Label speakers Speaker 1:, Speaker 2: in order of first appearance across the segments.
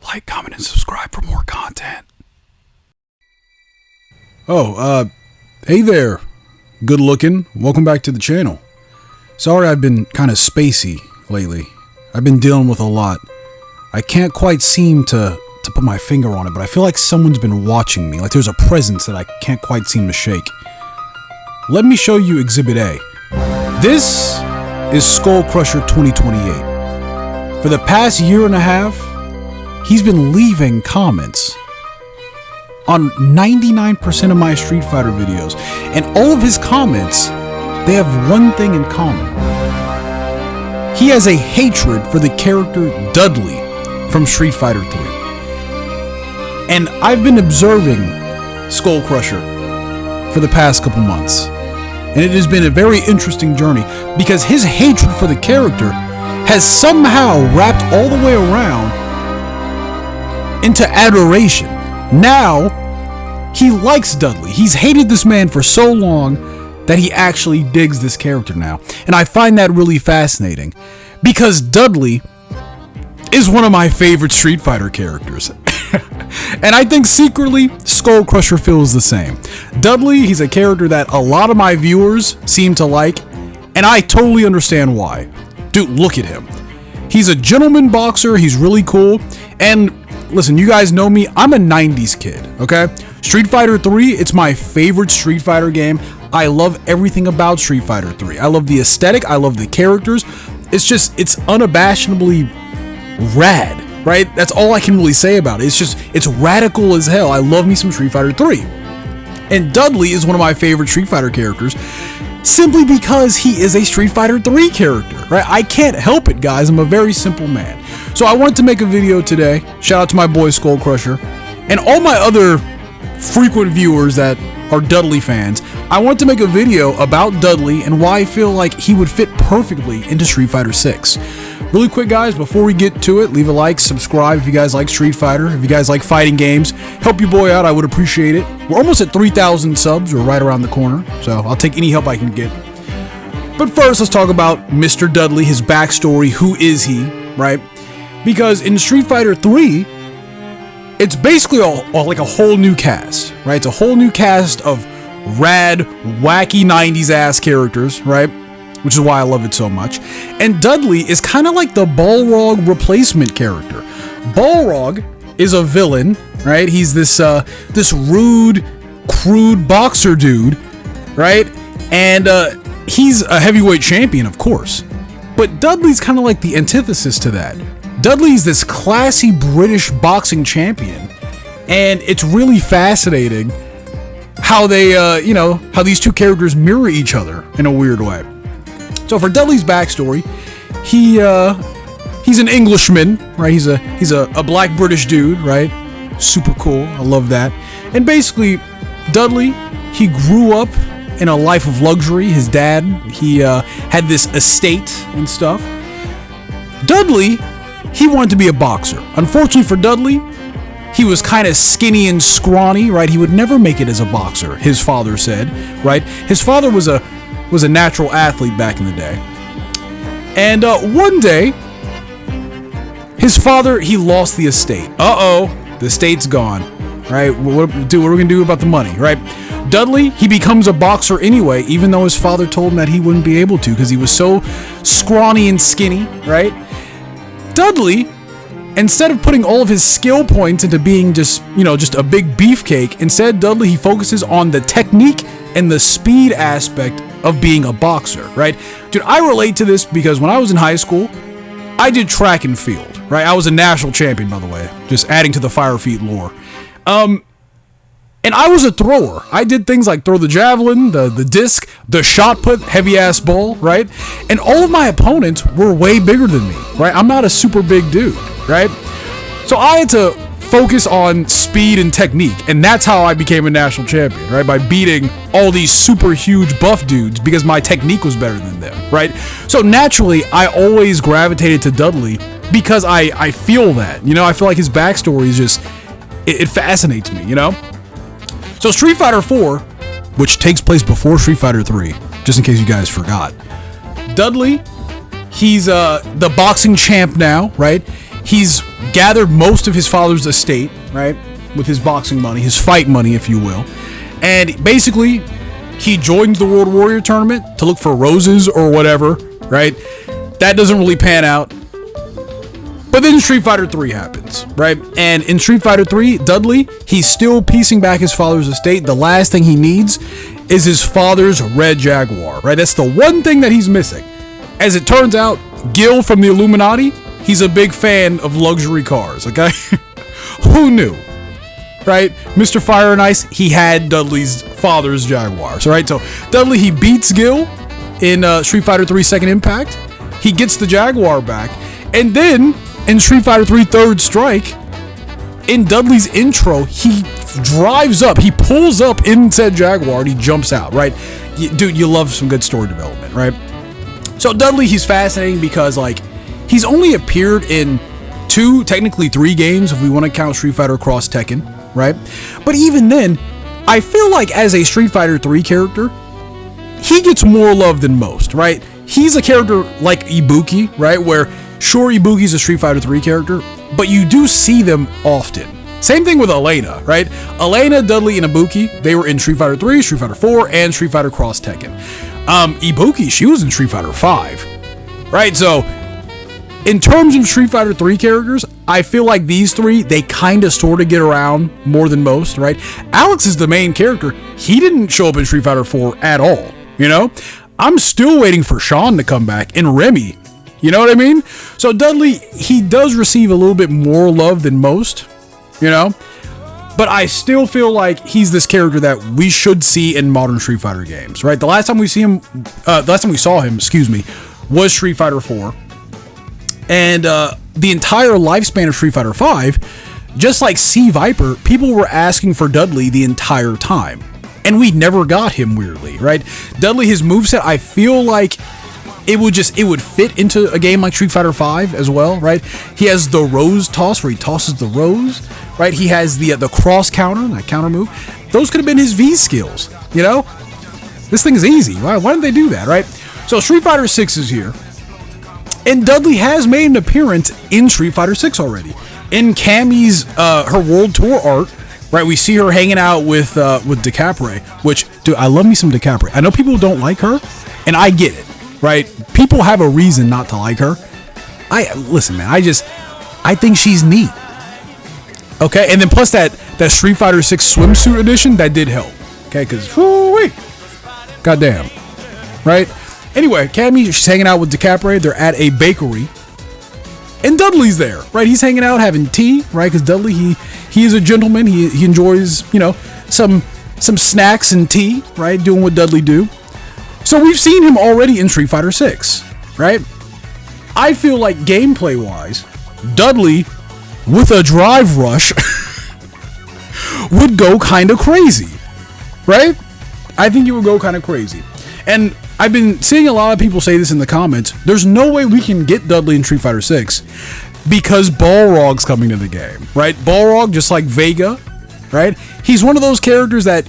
Speaker 1: Like, comment, and subscribe for more content. Hey there. Good looking. Welcome back to the channel. Sorry I've been kind of spacey lately. I've been dealing with a lot. I can't quite seem to put my finger on it, but I feel like someone's been watching me. Like there's a presence that I can't quite seem to shake. Let me show you Exhibit A. This is Skull Crusher 2028. For the past year and a half, he's been leaving comments on 99% of my Street Fighter videos, and all of his comments, they have one thing in common. He has a hatred for the character Dudley from Street Fighter 3. And I've been observing Skull Crusher for the past couple months, and it has been a very interesting journey because his hatred for the character has somehow wrapped all the way around into adoration. Now, he likes Dudley. He's hated this man for so long that he actually digs this character now. And I find that really fascinating because Dudley is one of my favorite Street Fighter characters. And I think secretly, Skull Crusher feels the same. Dudley, he's a character that a lot of my viewers seem to like, and I totally understand why. Dude, look at him. He's a gentleman boxer, he's really cool, and listen, you guys know me, I'm a 90s kid, okay? Street Fighter 3, it's my favorite Street Fighter game. I love everything about Street Fighter 3. I love the aesthetic, I love the characters. It's unabashedly rad, right? That's all I can really say about it. It's radical as hell. I love me some Street Fighter 3. And Dudley is one of my favorite Street Fighter characters simply because he is a Street Fighter 3 character, right? I can't help it, guys. I'm a very simple man. So I wanted to make a video today. Shout out to my boy Skull Crusher and all my other frequent viewers that are Dudley fans. I want to make a video about Dudley and why I feel like he would fit perfectly into Street Fighter 6. Really quick, guys, before we get to it, leave a like, subscribe if you guys like Street Fighter, if you guys like fighting games. Help your boy out, I would appreciate it. We're almost at 3,000 subs, we're right around the corner, so I'll take any help I can get. But first, let's talk about Mr. Dudley, his backstory, who is he, right? Because in Street Fighter 3, it's basically like a whole new cast, right? It's a whole new cast of rad, wacky 90s ass characters, right? Which is why I love it so much. And Dudley is kind of like the Balrog replacement character. Balrog is a villain, right? He's this rude, crude boxer dude, right? And he's a heavyweight champion, of course. But Dudley's kind of like the antithesis to that. Dudley's this classy British boxing champion, and it's really fascinating how they, how these two characters mirror each other in a weird way. So for Dudley's backstory, he's an Englishman, right? He's a black British dude, right? Super cool. I love that. And basically, Dudley, he grew up in a life of luxury. His dad, he had this estate and stuff. Dudley, he wanted to be a boxer. Unfortunately for Dudley, he was kind of skinny and scrawny, right? He would never make it as a boxer, his father said, right? His father was a natural athlete back in the day. And one day, his father, he lost the estate. The estate's gone, right? What are we gonna do about the money, right? Dudley, he becomes a boxer anyway, even though his father told him that he wouldn't be able to because he was so scrawny and skinny, right? Dudley, instead of putting all of his skill points into being just a big beefcake, instead Dudley, he focuses on the technique and the speed aspect of being a boxer, right? Dude, I relate to this because when I was in high school, I did track and field, right? I was a national champion, by the way, just adding to the Fire Feet lore. And I was a thrower. I did things like throw the javelin, the disc, the shot put, heavy ass ball, right? And all of my opponents were way bigger than me, right? I'm not a super big dude, right? So I had to focus on speed and technique, and that's how I became a national champion, right? By beating all these super huge buff dudes because my technique was better than them, right? So naturally, I always gravitated to Dudley because I feel that, I feel like his backstory is just, it fascinates me, So Street Fighter 4, which takes place before Street Fighter 3, just in case you guys forgot. Dudley, he's the boxing champ now, right? He's gathered most of his father's estate, right, with his boxing money, his fight money, if you will. And basically, he joins the World Warrior tournament to look for roses or whatever, right? That doesn't really pan out. But then Street Fighter 3 happens, right? And in Street Fighter 3, Dudley, he's still piecing back his father's estate. The last thing he needs is his father's red Jaguar, right? That's the one thing that he's missing. As it turns out, Gil from the Illuminati, he's a big fan of luxury cars, okay? Who knew? Right? Mr. Fire and Ice, he had Dudley's father's Jaguars, right? So Dudley, he beats Gil in Street Fighter 3 Second Impact. He gets the Jaguar back. And then in Street Fighter 3 Third Strike, in Dudley's intro, he drives up, he pulls up in said Jaguar, and he jumps out, right? Dude, you love some good story development, right? So Dudley, he's fascinating because, like, he's only appeared in 2, technically 3 games, if we want to count Street Fighter Cross Tekken, right? But even then, I feel like as a Street Fighter 3 character, he gets more love than most, right? He's a character like Ibuki, right? Where, sure, Ibuki's a Street Fighter 3 character, but you do see them often. Same thing with Elena, right? Elena, Dudley, and Ibuki, they were in Street Fighter 3, Street Fighter 4, and Street Fighter Cross Tekken. Ibuki, she was in Street Fighter 5, right? So, in terms of Street Fighter 3 characters, I feel like these 3, they kind of sort of get around more than most, right? Alex is the main character. He didn't show up in Street Fighter 4 at all, you know? I'm still waiting for Sean to come back, and Remy. You know what I mean? So Dudley, he does receive a little bit more love than most, you know? But I still feel like he's this character that we should see in modern Street Fighter games, right? The last time we saw him, was Street Fighter 4. And the entire lifespan of Street Fighter 5, just like C Viper, people were asking for Dudley the entire time. And we never got him, weirdly, right? Dudley, his moveset, I feel like it would fit into a game like Street Fighter 5 as well, right? He has the rose toss where he tosses the rose, right? He has the cross counter, that counter move. Those could have been his V skills, you know? This thing is easy. Why didn't they do that, right? So Street Fighter 6 is here. And Dudley has made an appearance in Street Fighter 6 already. In Cammy's her World Tour art, right? We see her hanging out with DeCapre, which, dude, I love me some DeCapre. I know people don't like her, and I get it, right? People have a reason not to like her. Listen, man, I think she's neat. Okay, and then plus that Street Fighter 6 swimsuit edition, that did help. Okay, because, whoo-wee, goddamn, right? Anyway, Cammy, she's hanging out with DeCapre. They're at a bakery. And Dudley's there, right? He's hanging out having tea, right? Because Dudley, he is a gentleman. He enjoys, you know, some snacks and tea, right? Doing what Dudley do. So we've seen him already in Street Fighter 6, right? I feel like gameplay-wise, Dudley, with a drive rush, would go kind of crazy, right? I think he would go kind of crazy. And I've been seeing a lot of people say this in the comments. There's no way we can get Dudley in Street Fighter 6 because Balrog's coming to the game, right? Balrog, just like Vega, right? He's one of those characters that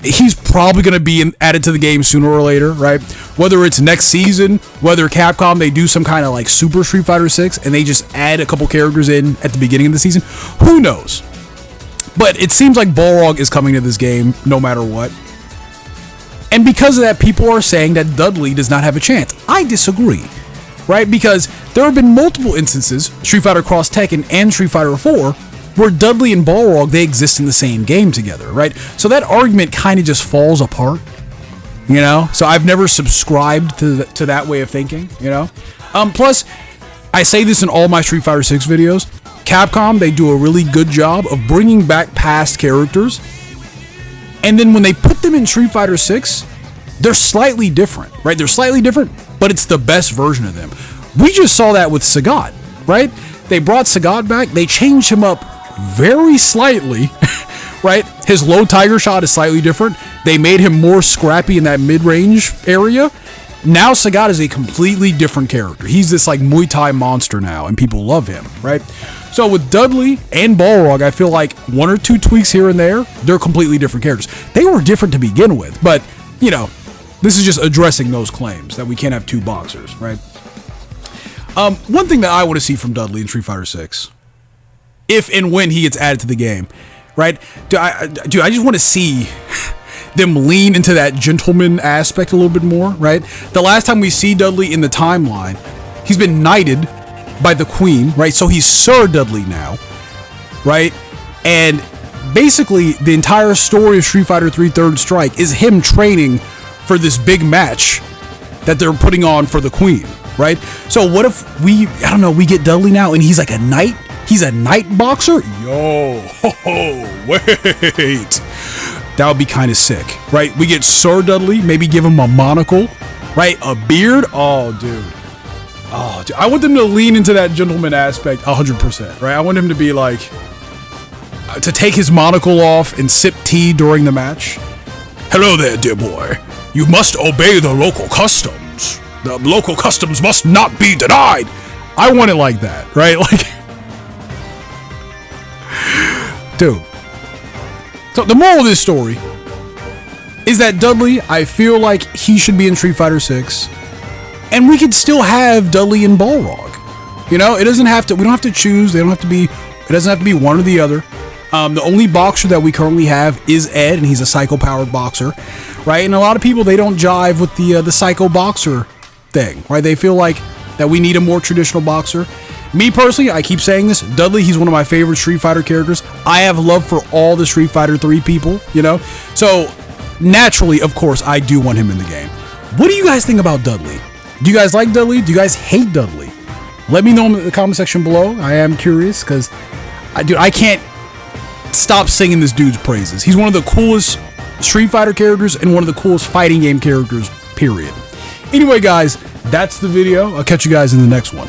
Speaker 1: he's probably going to be added to the game sooner or later, right? Whether it's next season, whether Capcom, they do some kind of like Super Street Fighter 6 and they just add a couple characters in at the beginning of the season. Who knows? But it seems like Balrog is coming to this game no matter what. And because of that, people are saying that Dudley does not have a chance. I disagree, right? Because there have been multiple instances, Street Fighter Cross Tekken and Street Fighter 4, where Dudley and Balrog, they exist in the same game together, right? So that argument kind of just falls apart, you know? So I've never subscribed to that way of thinking, you know? Plus, I say this in all my Street Fighter 6 videos, Capcom, they do a really good job of bringing back past characters. And then when they put them in Street Fighter 6, they're slightly different, right? They're slightly different, but it's the best version of them. We just saw that with Sagat, right? They brought Sagat back. They changed him up very slightly, right? His low tiger shot is slightly different. They made him more scrappy in that mid-range area. Now Sagat is a completely different character. He's this like Muay Thai monster now, and people love him, right? So with Dudley and Balrog, I feel like one or two tweaks here and there, they're completely different characters. They were different to begin with, but, you know, this is just addressing those claims that we can't have two boxers, right? One thing that I want to see from Dudley in Street Fighter 6, if and when he gets added to the game, right? I just want to see them lean into that gentleman aspect a little bit more, right? The last time we see Dudley in the timeline, he's been knighted by the Queen, right? So he's Sir Dudley now, right? And basically, the entire story of Street Fighter 3 Third Strike is him training for this big match that they're putting on for the Queen, right? So what if we get Dudley now and he's like a knight? He's a knight boxer? Yo, wait. That would be kind of sick, right? We get Sir Dudley, maybe give him a monocle, right? A beard? Oh, dude. I want them to lean into that gentleman aspect 100%, right? I want him to be like, to take his monocle off and sip tea during the match. Hello there, dear boy. You must obey the local customs. The local customs must not be denied. I want it like that, right? Like, dude. So the moral of this story is that Dudley, I feel like he should be in Street Fighter 6, and we could still have Dudley in Balrog. You know, it doesn't have to. We don't have to choose. It doesn't have to be one or the other. The only boxer that we currently have is Ed, and he's a psycho-powered boxer, right? And a lot of people, they don't jive with the psycho boxer thing, right? They feel like that we need a more traditional boxer. Me personally, I keep saying this, Dudley, he's one of my favorite Street Fighter characters. I have love for all the Street Fighter 3 people, you know? So, naturally, of course, I do want him in the game. What do you guys think about Dudley? Do you guys like Dudley? Do you guys hate Dudley? Let me know in the comment section below. I am curious, because, I can't stop singing this dude's praises. He's one of the coolest Street Fighter characters and one of the coolest fighting game characters, period. Anyway, guys, that's the video. I'll catch you guys in the next one.